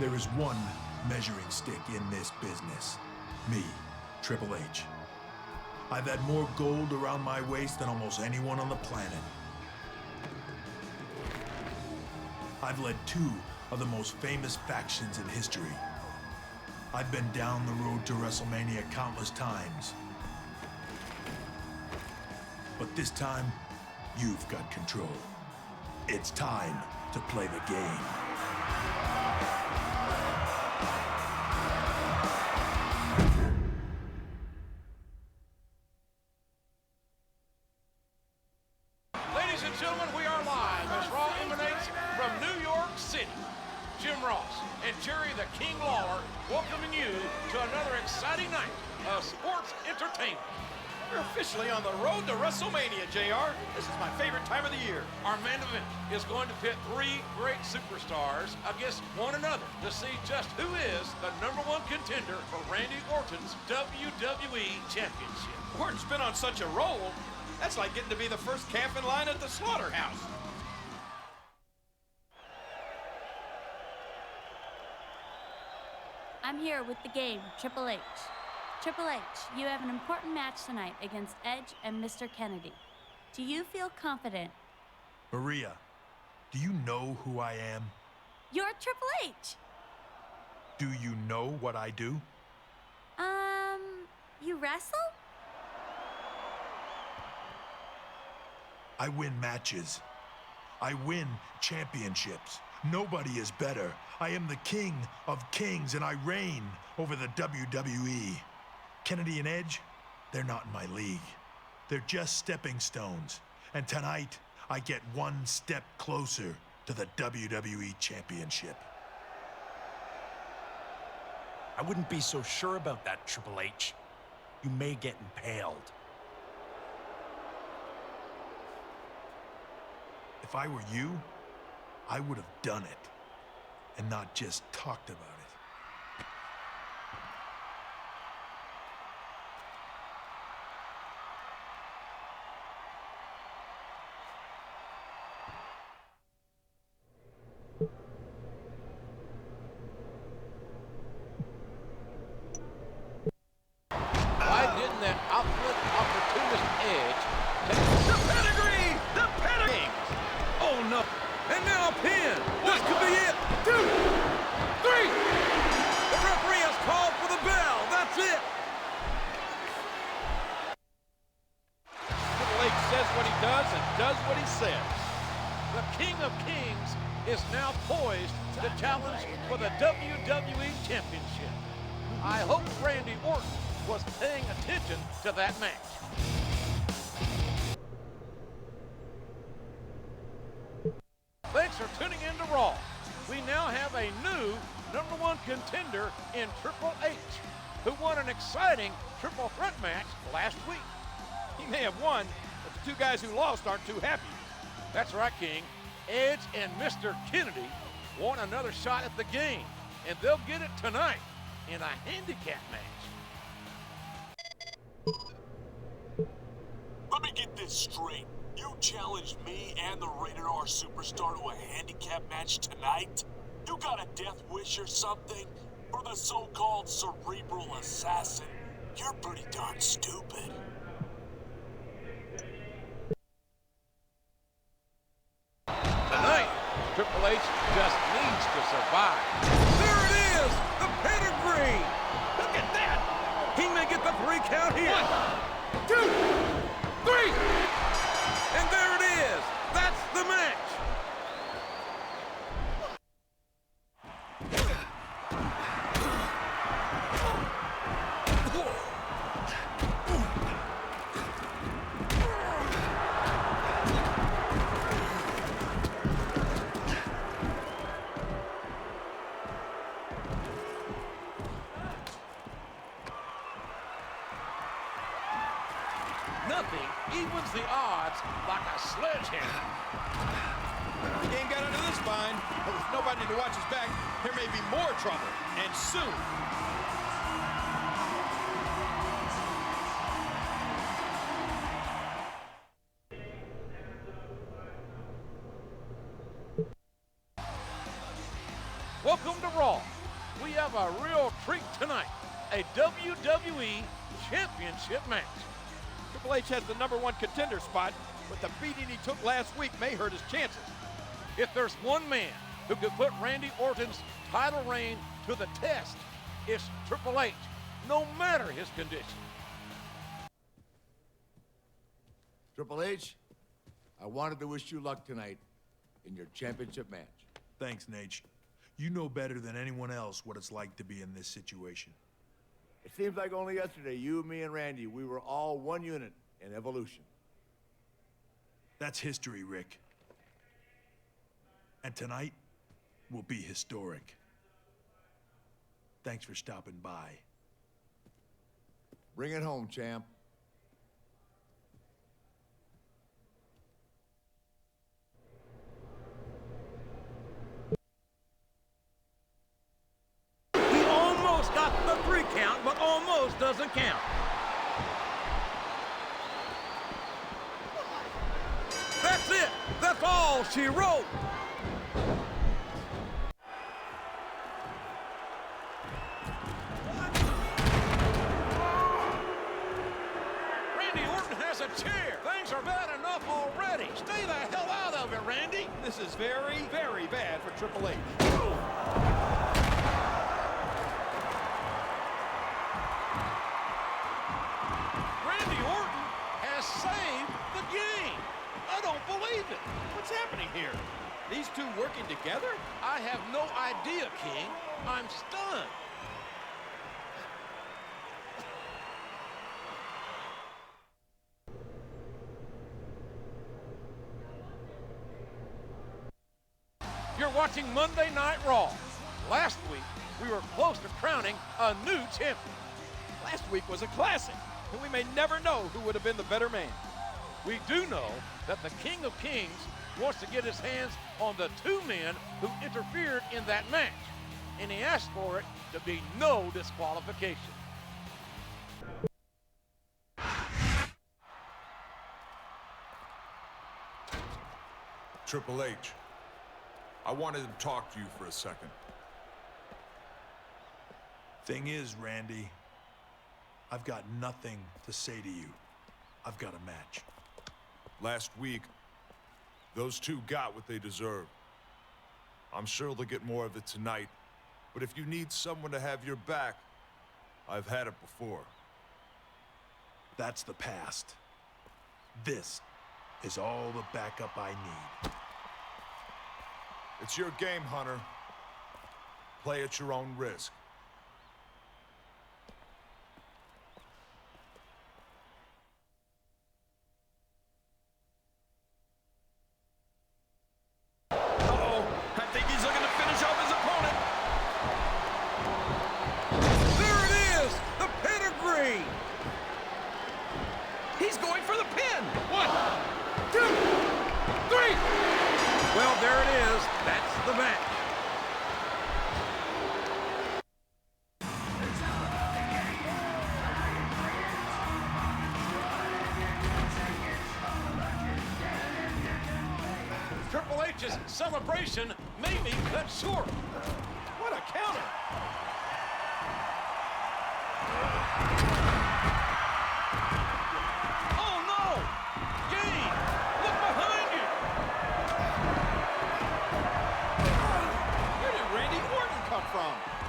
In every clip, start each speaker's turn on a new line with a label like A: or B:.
A: There is one measuring stick in this business. Me, Triple H. I've had more gold around my waist than almost anyone on the planet. I've led two of the most famous factions in history. I've been down the road to Wrestlemania countless times. But this time, you've got control. It's time to play the game.
B: Ladies and gentlemen, we are live as Raw emanates from New York City. Jim Ross and Jerry the King Lawler welcoming you to another exciting night of sports entertainment.
C: We're officially on the road to WrestleMania, JR. This is my favorite time of the year.
B: Our main event is going to pit three great superstars against one another to see just who is the #1 contender for Randy Orton's WWE Championship.
C: Orton's been on such a roll, that's like getting to be the first calf in line at the slaughterhouse.
D: I'm here with the game, Triple H. Triple H, you have an important match tonight against Edge and Mr. Kennedy. Do you feel confident?
A: Maria, do you know who I am?
D: You're Triple H.
A: Do you know what I do?
D: You wrestle?
A: I win matches. I win championships. Nobody is better. I am the king of kings, and I reign over the WWE. Kennedy and Edge, they're not in my league. They're just stepping stones. And tonight, I get one step closer to the WWE Championship.
E: I wouldn't be so sure about that, Triple H. You may get impaled.
A: If I were you, I would have done it, and not just talked about it.
B: Why didn't that opportunist Edge take
C: The pedigree! The pedigree!
B: Oh no! And now a pin! This could be it! 2, 3! The referee has called for the bell! That's it!
C: Triple H says what he does and does what he says.
B: The King of Kings is now poised to challenge for the WWE Championship. I hope Randy Orton was paying attention to that match. Thanks for tuning in to Raw. We now have a new #1 contender in Triple H, who won an exciting triple threat match last week.
C: He may have won, but the two guys who lost aren't too happy.
B: That's right, King. Edge and Mr. Kennedy want another shot at the game, and they'll get it tonight in a handicap match.
F: Let me get this straight. You challenged me and the Rated R Superstar to a handicap match tonight? You got a death wish or something? For the so-called cerebral assassin? You're pretty darn stupid.
B: Tonight, Triple H just needs to survive. There it is! The pedigree!
C: Look at that!
B: He may get the 3 count here. 1, 2, 3! And there it is! That's the match! Nothing evens the odds like a sledgehammer.
C: The game got under this bind, but with nobody to watch his back, there may be more trouble, and soon.
B: welcome to Raw. We have a real treat tonight, a WWE Championship match.
C: Triple H has the #1 contender spot, but the beating he took last week may hurt his chances.
B: If there's one man who could put Randy Orton's title reign to the test, it's Triple H, no matter his condition.
G: Triple H, I wanted to wish you luck tonight in your championship match.
A: Thanks, Nate. You know better than anyone else what it's like to be in this situation.
G: It seems like only yesterday, you, me, and Randy, we were all one unit in Evolution.
A: That's history, Rick. And tonight will be historic. Thanks for stopping by.
G: Bring it home, champ.
B: He almost got the 3 count, but almost doesn't count. That's it. That's all she wrote. Randy Orton has a chair. Things are bad enough already. Stay the hell out of it, Randy.
C: This is very, very bad for Triple H.
B: Randy Orton has saved the game. I don't believe it.
C: What's happening here? These two working together?
B: I have no idea, King. I'm stunned. You're watching Monday Night Raw. Last week, we were close to crowning a new champion.
C: Last week was a classic, and we may never know who would have been the better man.
B: We do know that the King of Kings wants to get his hands on the 2 men who interfered in that match, and he asked for it to be no disqualification.
H: Triple H, I wanted to talk to you for a second.
A: Thing is, Randy, I've got nothing to say to you. I've got a match.
H: Last week, those two got what they deserved. I'm sure they'll get more of it tonight, but if you need someone to have your back, I've had it before.
A: That's the past. This is all the backup I need.
H: It's your game, Hunter. Play at your own risk.
B: Well, there it is. That's the match. Triple H's celebration may be cut short.
C: What a counter!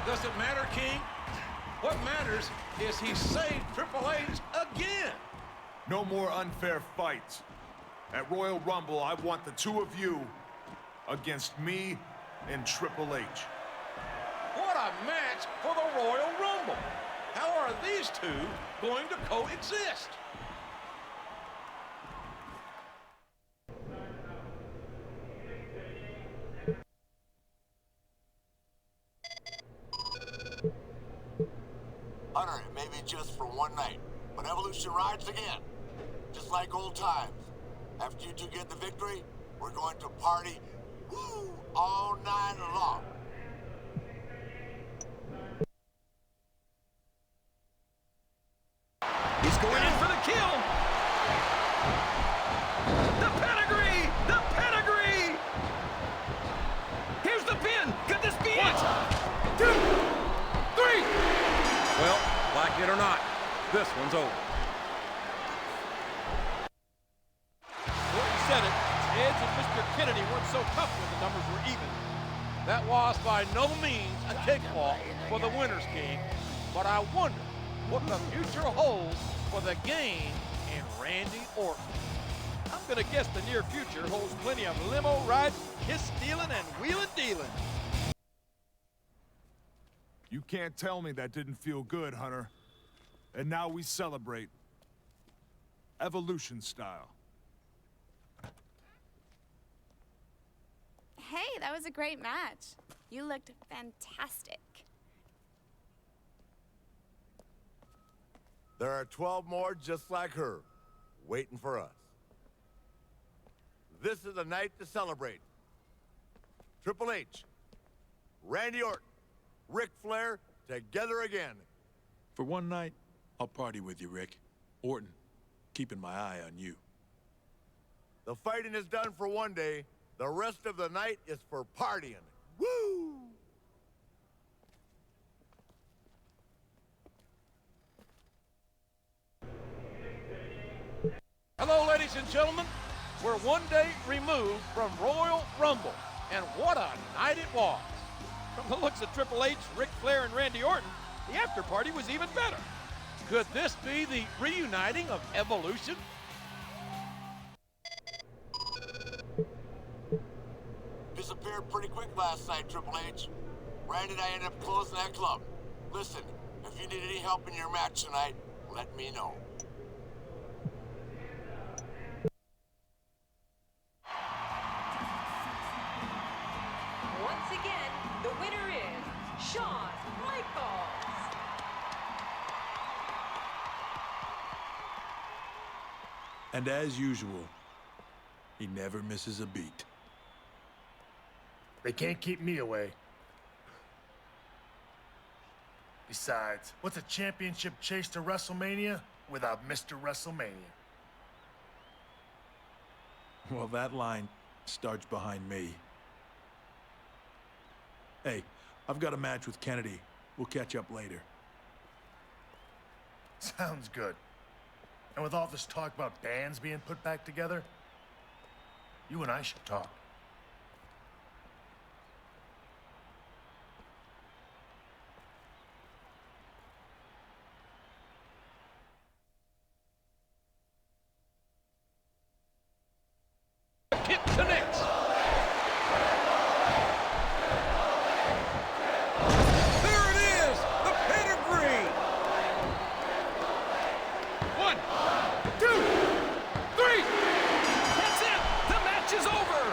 B: Does it matter, King? What matters is he saved Triple H again.
H: No more unfair fights. At Royal Rumble, I want the 2 of you against me and Triple H.
B: What a match for the Royal Rumble. How are these 2 going to coexist?
F: Hunter, it may be just for one night, but Evolution rides again. Just like old times. After you 2 get the victory, we're going to party, woo, all night long.
C: He's going in for the kill. The pedigree! The pedigree! Here's the pin. Could this be it?
B: Better not. This one's over.
C: Orton said it. Edge and Mr. Kennedy weren't so tough when the numbers were even.
B: That was by no means a cakewalk for the Winners King, but I wonder what the future holds for the game and Randy Orton.
C: I'm gonna guess the near future holds plenty of limo riding, kiss stealing, and wheeling dealing.
H: You can't tell me that didn't feel good, Hunter. And now we celebrate. Evolution style.
I: Hey, that was a great match. You looked fantastic.
G: There are 12 more just like her, waiting for us. This is a night to celebrate. Triple H, Randy Orton, Ric Flair, together again.
A: For one night, I'll party with you, Rick. Orton, keeping my eye on you.
G: The fighting is done for one day. The rest of the night is for partying. Woo!
B: Hello, ladies and gentlemen. We're one day removed from Royal Rumble, and what a night it was.
C: From the looks of Triple H, Ric Flair, and Randy Orton, the after party was even better.
B: Could this be the reuniting of Evolution?
F: Disappeared pretty quick last night, Triple H. Randy and I ended up closing that club. Listen, if you need any help in your match tonight, let me know.
J: Once again, the winner is Shawn Michaels.
A: And as usual, he never misses a beat.
K: They can't keep me away. Besides, what's a championship chase to WrestleMania without Mr. WrestleMania?
A: Well, that line starts behind me. Hey, I've got a match with Kennedy. We'll catch up later.
K: Sounds good. And with all this talk about bands being put back together, you and I should talk.
B: Kick connects. There it is, the pedigree. 1, 2, 3.
C: That's it! The match is over!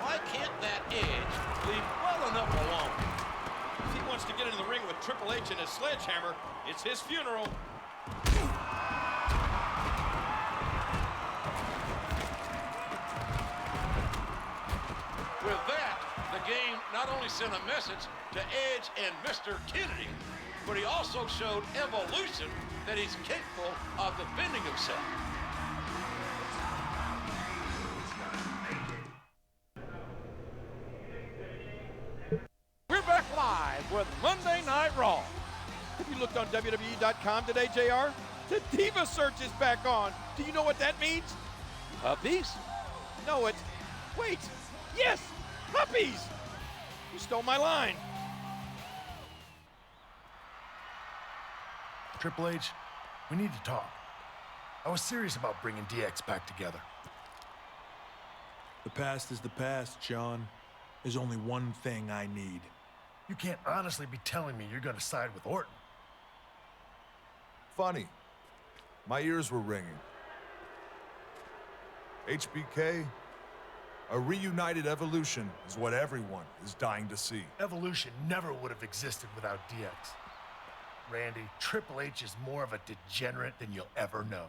B: Why can't that Edge leave well enough alone?
C: If he wants to get into the ring with Triple H and his sledgehammer, it's his funeral.
B: With that, the game not only sent a message to Edge and Mr. Kennedy, but he also showed Evolution that he's capable of defending himself. We're back live with Monday Night Raw.
C: Have you looked on WWE.com today, JR? The Diva Search is back on. Do you know what that means?
B: Puppies?
C: Know it. Wait. Yes! Puppies! You stole my line.
K: Triple H, we need to talk. I was serious about bringing DX back together.
A: The past is the past, Sean. There's only one thing I need.
K: You can't honestly be telling me you're gonna side with Orton.
H: Funny. My ears were ringing. HBK, a reunited Evolution is what everyone is dying to see.
K: Evolution never would have existed without DX. Randy, Triple H is more of a degenerate than you'll ever know.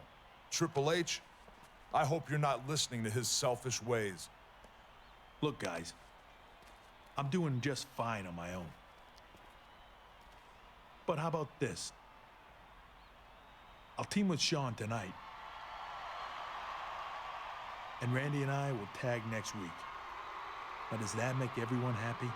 H: Triple H, I hope you're not listening to his selfish ways.
A: Look, guys, I'm doing just fine on my own. But how about this? I'll team with Sean tonight. and Randy and I will tag next week. Now, does that make everyone happy?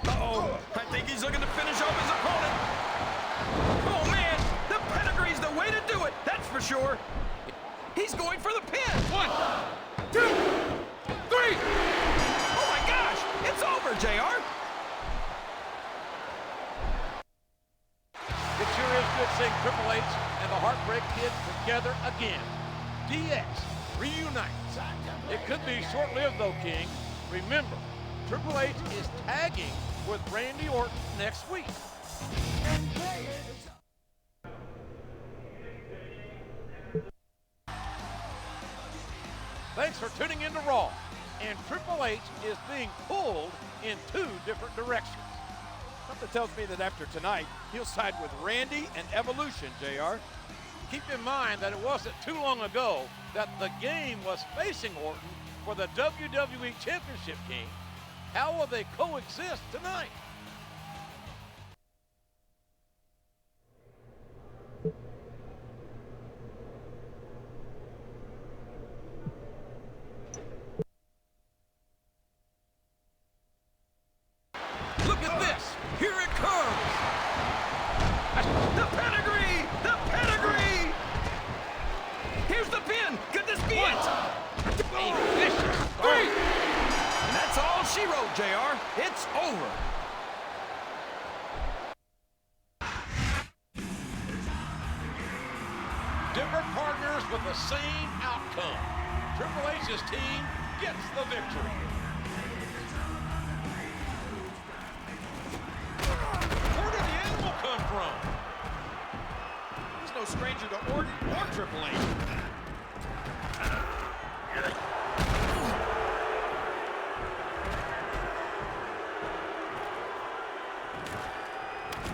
C: Uh-oh, I think he's looking to finish off his opponent. Oh, man, the pedigree's the way to do it, that's for sure. He's going for the pin. 1, 2, 3. Oh, my gosh, it's over, JR.
B: It sure is good seeing Triple H and the Heartbreak Kid together again. DX reunites. It could be short-lived, though, King. Remember, Triple H is tagging with Randy Orton next week. Thanks for tuning in to Raw. And Triple H is being pulled in 2 different directions.
C: Something tells me that after tonight, he'll side with Randy and Evolution, JR.
B: Keep in mind that it wasn't too long ago that the game was facing Orton for the WWE Championship, King. How will they coexist tonight?
C: Look at this. Here it comes. The pedigree! The pedigree! Here's the pin. Could this be it?
B: A vicious
C: 3. And that's all she wrote, JR. It's over.
B: Different partners with the same outcome. Triple H's team gets the victory. Where did the animal come from?
C: He's no stranger to Orton or Triple H.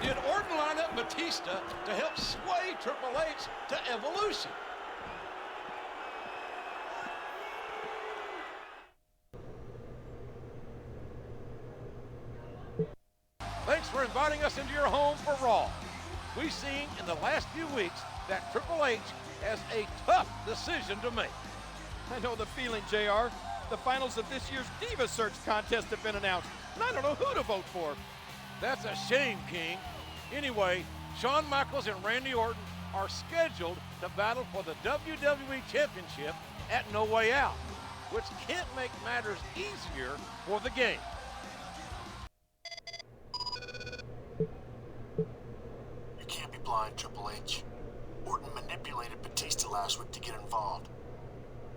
B: Did Orton line up Batista to help sway Triple H to Evolution? Thanks for inviting us into your home for Raw. We've seen in the last few weeks that Triple H has a tough decision to make.
C: I know the feeling, JR. The finals of this year's Diva Search contest have been announced, and I don't know who to vote for.
B: That's a shame, King. Anyway, Shawn Michaels and Randy Orton are scheduled to battle for the WWE Championship at No Way Out, which can't make matters easier for the game.
F: You can't be blind, Triple H. Orton manipulated Batista last week to get involved.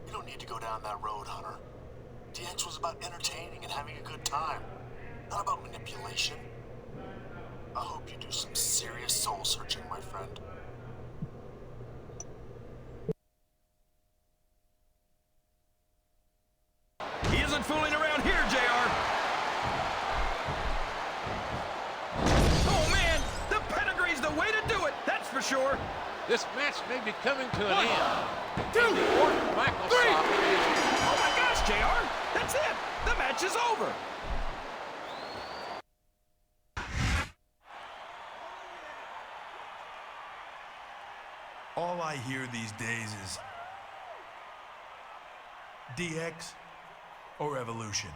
F: You don't need to go down that road, Hunter. DX was about entertaining and having a good time, not about manipulation. I hope you do some serious soul searching, my friend.
C: He isn't fooling around here, JR. Oh, man, the pedigree's the way to do it, that's for sure.
B: This match may be coming to an end.
C: 2,
B: The Orton-Michaels
C: 3.
B: saga is...
C: Oh, my gosh, JR, that's it. The match is over.
A: All I hear these days is DX or Evolution.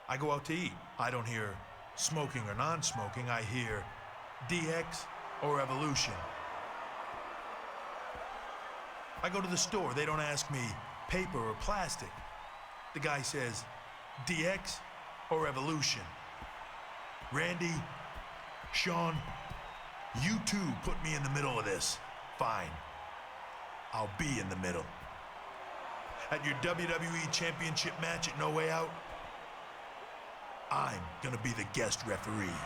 A: I go out to eat. I don't hear smoking or non-smoking. I hear DX or Evolution. I go to the store. They don't ask me paper or plastic. The guy says DX or Evolution. Randy, Shawn, you two put me in the middle of this. Fine. I'll be in the middle. At your WWE Championship match at No Way Out, I'm gonna be the guest referee.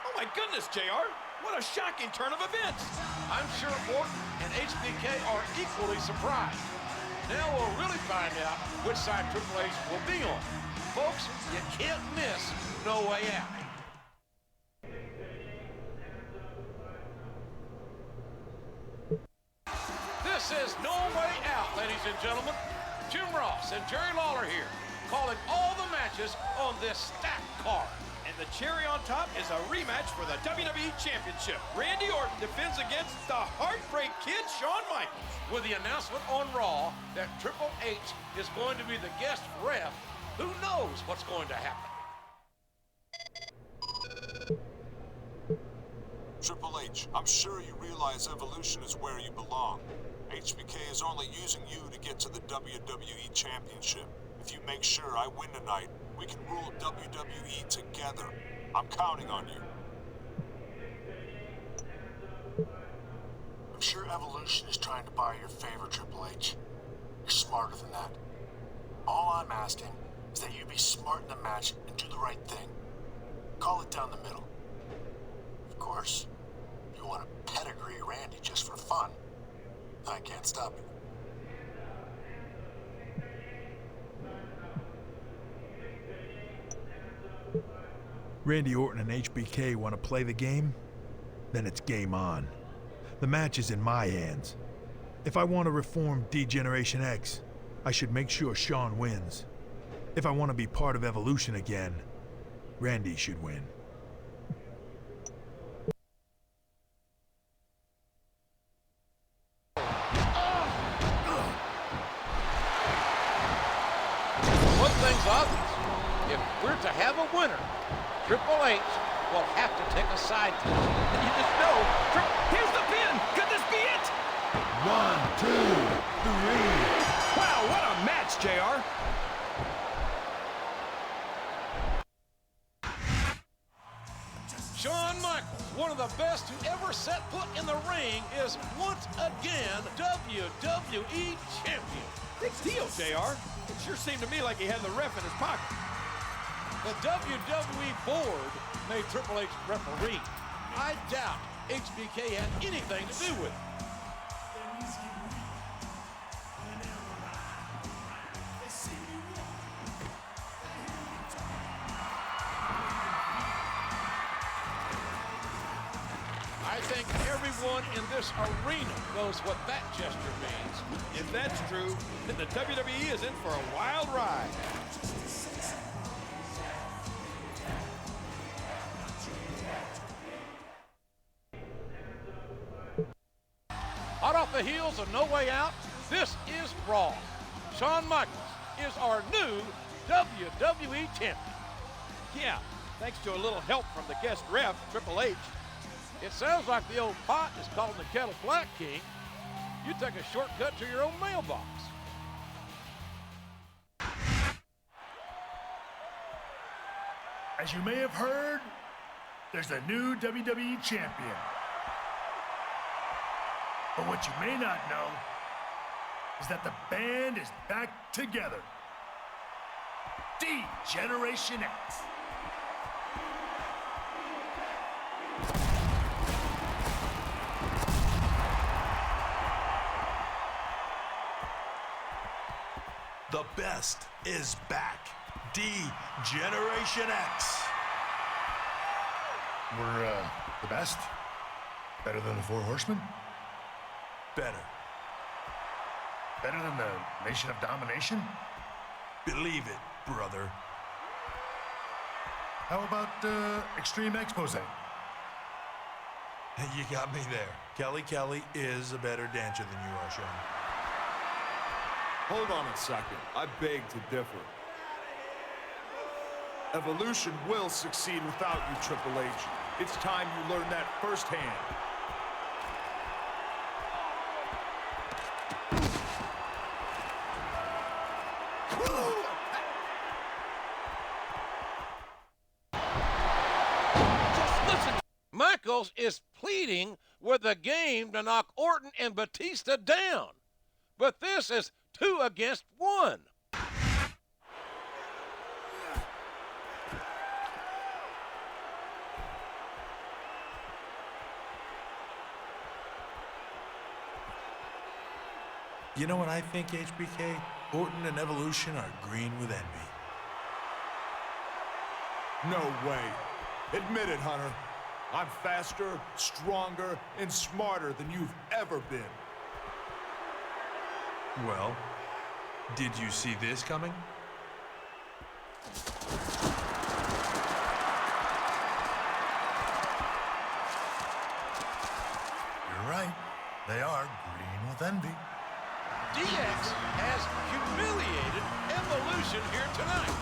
C: Oh my goodness, JR. What a shocking turn of events.
B: I'm sure Orton and HBK are equally surprised. Now we'll really find out which side Triple H will be on. Folks, you can't miss No Way Out. says no way out, ladies and gentlemen. Jim Ross and Jerry Lawler here, calling all the matches on this stacked card.
C: And the cherry on top is a rematch for the WWE Championship. Randy Orton defends against the Heartbreak Kid, Shawn Michaels.
B: With the announcement on Raw that Triple H is going to be the guest ref, who knows what's going to happen?
F: Triple H, I'm sure you realize Evolution is where you belong. HBK is only using you to get to the WWE Championship. If you make sure I win tonight, we can rule WWE together. I'm counting on you.
K: I'm sure Evolution is trying to buy your favor, Triple H. You're smarter than that. All I'm asking is that you be smart in the match and do the right thing. Call it down the middle. Of course, if you want to pedigree Randy just for fun, I can't stop you.
A: Randy Orton and HBK want to play the game? Then it's game on. The match is in my hands. If I want to reform D-Generation X, I should make sure Shawn wins. If I want to be part of Evolution again, Randy should win.
B: One thing's obvious. If we're to have a winner, Triple H will have to take a side to it.
C: And you just know, here's the pin. Could this be it?
A: 1, 2, 3.
C: Wow, what a match, JR.
B: Shawn Michaels, one of the best to ever set foot in the ring, is once again WWE Champion.
C: Big deal, JR. It sure seemed to me like he had the ref in his pocket.
B: The WWE board made Triple H referee. I doubt HBK had anything to do with it. I think everyone in this arena knows what that gesture means.
C: If that's true, then the WWE is in for a wild ride.
B: Hot off the heels of No Way Out, this is Raw. Shawn Michaels is our new WWE Champion.
C: Yeah, thanks to a little help from the guest ref, Triple H.
B: It sounds like the old pot is calling the kettle black, King. You take a shortcut to your own mailbox.
K: As you may have heard, there's a new WWE champion. But what you may not know is that the band is back together. D-Generation X.
A: The best is back. D-Generation X.
K: We're the best? Better than the Four Horsemen?
A: Better.
K: Better than the Nation of Domination?
A: Believe it, brother.
K: How about Extreme Expose?
A: You got me there. Kelly is a better dancer than you are, Shawn.
H: Hold on a second. I beg to differ. Evolution will succeed without you, Triple H. It's time you learn that firsthand.
B: Michaels is pleading with the game to knock Orton and Batista down. But this is 2 against 1.
A: You know what I think, HBK? Orton and Evolution are green with envy.
H: No way. Admit it, Hunter. I'm faster, stronger, and smarter than you've ever been.
A: Well, did you see this coming?
G: You're right. They are green with envy.
B: DX has humiliated Evolution here tonight.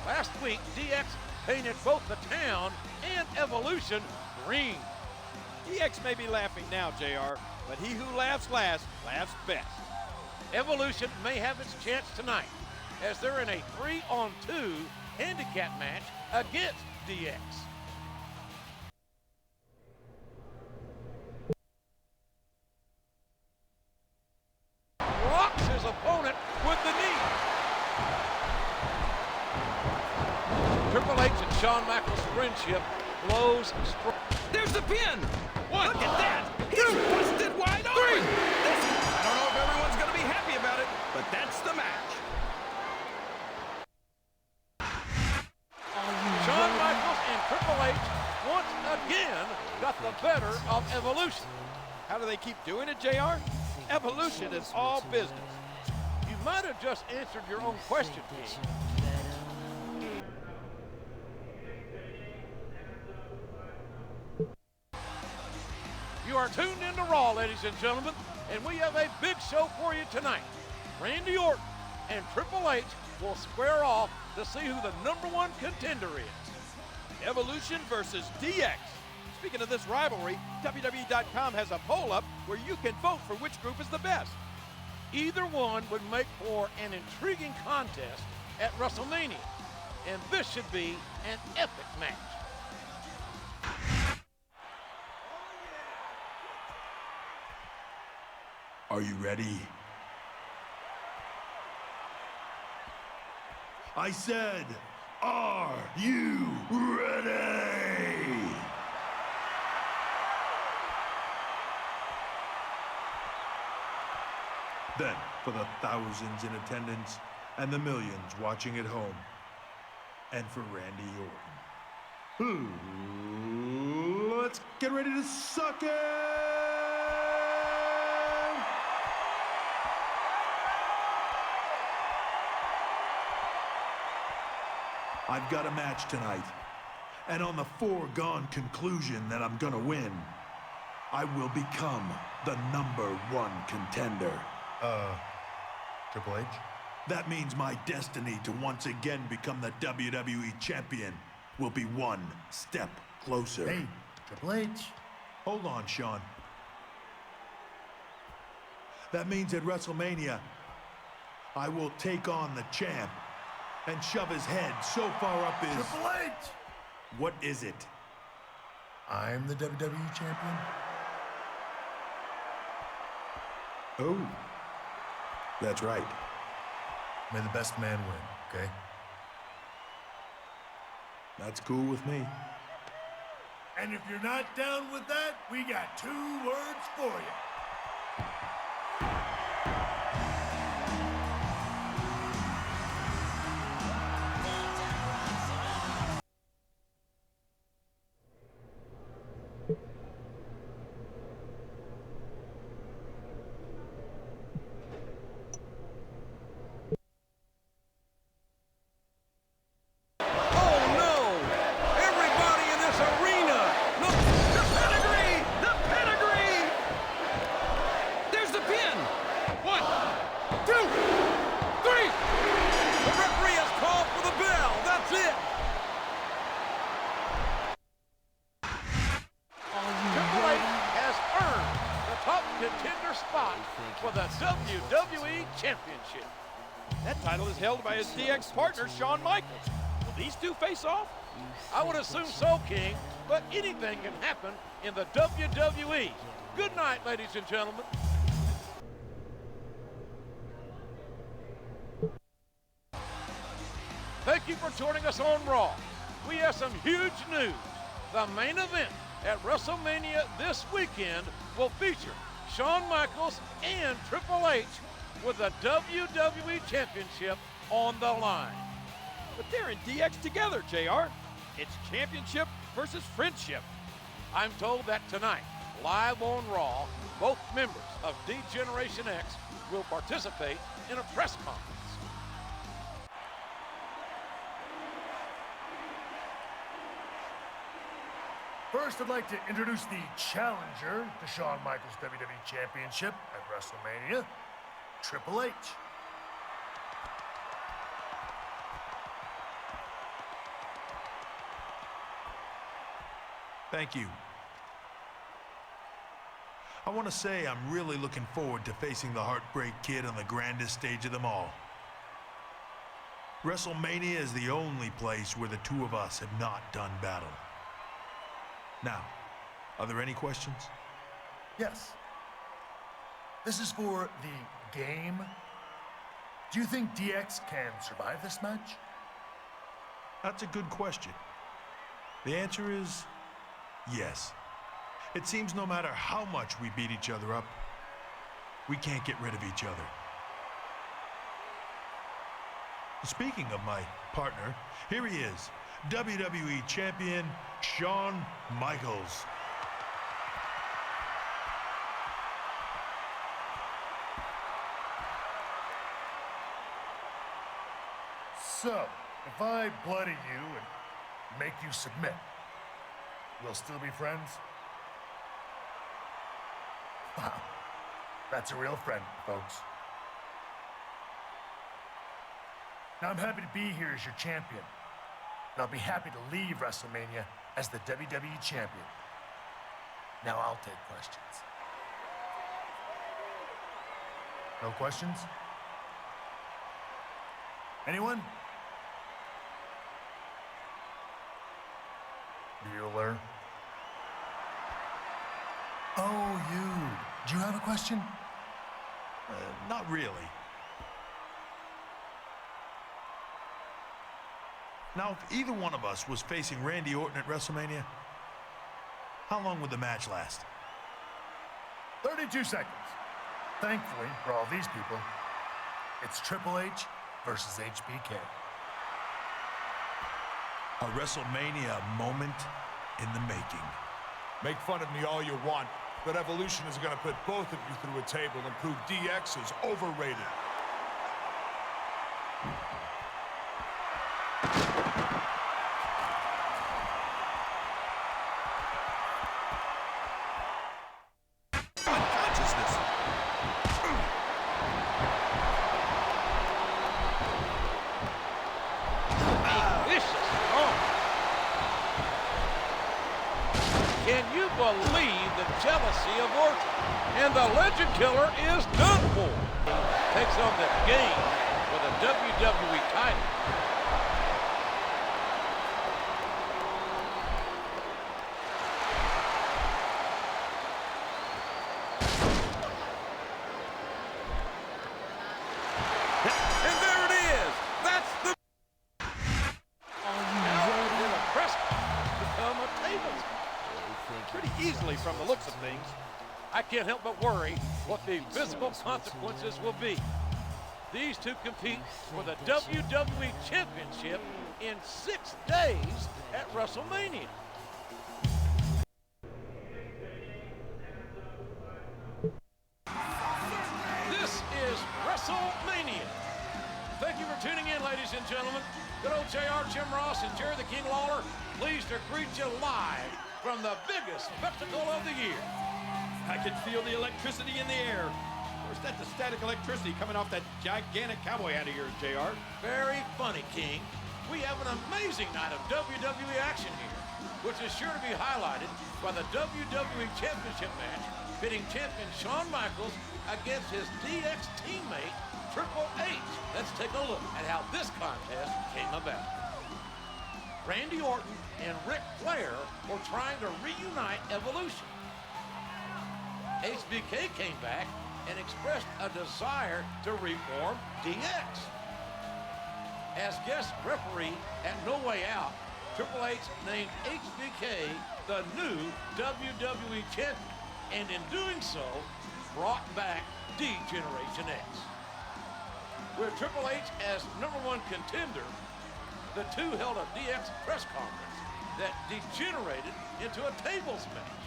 B: Last week, DX painted both the town and Evolution green.
C: DX may be laughing now, JR, but he who laughs last laughs best.
B: Evolution may have its chance tonight as they're in a 3-on-2 handicap match against DX. Rocks his opponent with the knee. Triple H and Shawn Michaels' friendship blows strong.
C: There's the pin!
B: One.
C: Look at that! He's busted wide open! I don't know if everyone's going to be happy about it, but that's the match.
B: Shawn Michaels and Triple H once again got the better of Evolution.
C: How do they keep doing it, JR? Evolution is all business.
B: You might have just answered your own question, King. You are tuned into Raw, ladies and gentlemen, and we have a big show for you tonight. Randy Orton and Triple H will square off to see who the #1 contender is.
C: Evolution versus DX. Speaking of this rivalry, WWE.com has a poll up where you can vote for which group is the best.
B: Either one would make for an intriguing contest at WrestleMania, and this should be an epic match.
A: Are you ready? I said, are you ready? Then, for the thousands in attendance and the millions watching at home, and for Randy Orton, let's get ready to suck it! I've got a match tonight, and on the foregone conclusion that I'm gonna win, I will become the #1 contender.
G: Triple H?
A: That means my destiny to once again become the WWE champion will be one step closer.
G: Hey, Triple H.
A: Hold on, Sean. That means at WrestleMania, I will take on the champ and shove his head so far up his...
G: Triple H!
A: What is it?
G: I'm the WWE champion.
A: Oh, that's right.
G: May the best man win, okay?
A: That's cool with me.
G: And if you're not down with that, we got 2 words for you.
B: contender spot for the WWE Championship.
C: That title is held by his DX partner, Shawn Michaels. Will these two face off?
B: I would assume so, King, but anything can happen in the WWE. Good night, ladies and gentlemen. Thank you for joining us on Raw. We have some huge news. The main event at WrestleMania this weekend will feature Shawn Michaels and Triple H with the WWE Championship on the line.
C: But they're in DX together, JR. It's championship versus friendship.
B: I'm told that tonight, live on Raw, both members of D-Generation X will participate in a press conference.
K: First, I'd like to introduce the challenger to Shawn Michaels' WWE Championship at WrestleMania, Triple H.
A: Thank you. I want to say I'm really looking forward to facing the Heartbreak Kid on the grandest stage of them all. WrestleMania is the only place where the two of us have not done battle. Now, are there any questions?
K: Yes. This is for the game. Do you think DX can survive this match?
A: That's a good question. The answer is yes. It seems no matter how much we beat each other up, we can't get rid of each other. Speaking of my partner, here he is, WWE Champion Shawn Michaels.
K: So, if I bloody you and make you submit, we'll still be friends? Wow, that's a real friend, folks. Now, I'm happy to be here as your champion, and I'll be happy to leave WrestleMania as the WWE Champion. Now I'll take questions. No questions? Anyone? Bueller. Oh, you. Do you have a question?
A: Not really. Now, if either one of us was facing Randy Orton at WrestleMania, how long would the match last?
K: 32 seconds. Thankfully, for all these people, it's Triple H versus HBK.
A: A WrestleMania moment in the making.
H: Make fun of me all you want, but Evolution is going to put both of you through a table and prove DX is overrated.
E: Unconsciousness.
B: Vicious. Oh. Can you believe the jealousy of Orton? And the Legend Killer is done for. Takes on the game for the WWE title. And there it is. That's the press become a tablespoon.
C: Pretty easily from the looks of things.
B: I can't help but worry what the visible consequences will be. These two compete for the WWE Championship in 6 days at WrestleMania. This is WrestleMania. Thank you for tuning in, ladies and gentlemen. Good old JR, Jim Ross, and Jerry the King Lawler, pleased to greet you live from the biggest spectacle of the year.
C: I can feel the electricity in the air. Or is that the static electricity coming off that gigantic cowboy hat of yours, JR?
B: Very funny, King. We have an amazing night of WWE action here, which is sure to be highlighted by the WWE Championship match pitting champion Shawn Michaels against his DX teammate, Triple H. Let's take a look at how this contest came about. Randy Orton and Ric Flair were trying to reunite Evolution. HBK came back and expressed a desire to reform DX. As guest referee at No Way Out, Triple H named HBK the new WWE Champion, and in doing so, brought back D-Generation X. With Triple H as #1 contender, the two held a DX press conference that degenerated into a tables match.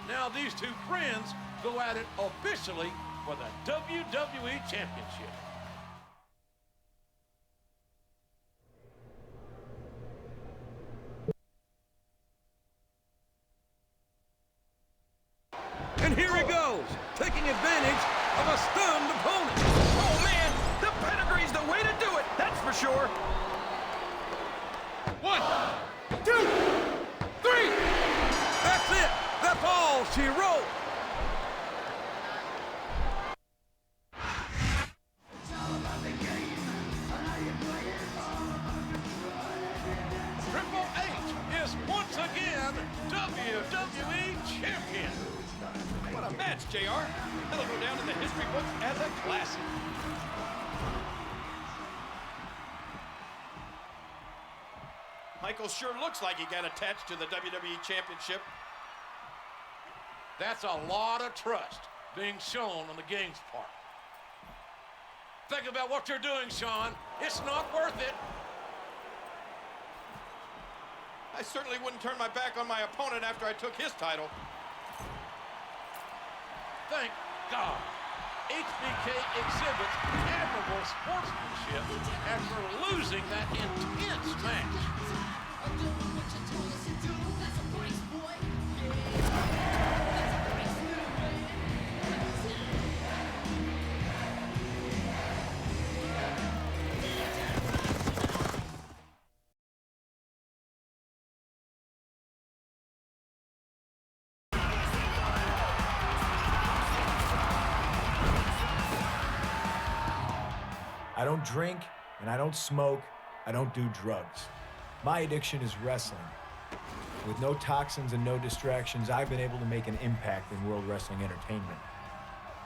B: Now these two friends go at it officially for the WWE Championship.
C: And here he goes, taking advantage of a stunned opponent. Oh, man, the pedigree's the way to do it, that's for sure.
B: 1, 2, 3.
C: That's it. That's all she wrote.
B: Triple H is once again WWE Champion.
C: What a match, JR. That'll go down in the history books as a classic. Michael sure looks like he got attached to the WWE Championship.
B: That's a lot of trust being shown on the gang's part. Think about what you're doing, Sean. It's not worth it.
C: I certainly wouldn't turn my back on my opponent after I took his title.
B: Thank God. HBK exhibits admirable sportsmanship after losing that intense match.
L: I don't drink, and I don't smoke, I don't do drugs. My addiction is wrestling. With no toxins and no distractions, I've been able to make an impact in World Wrestling Entertainment.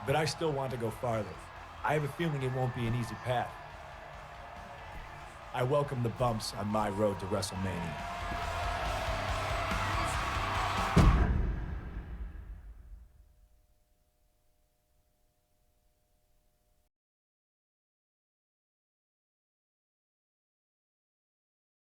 L: But I still want to go farther. I have a feeling it won't be an easy path. I welcome the bumps on my road to WrestleMania.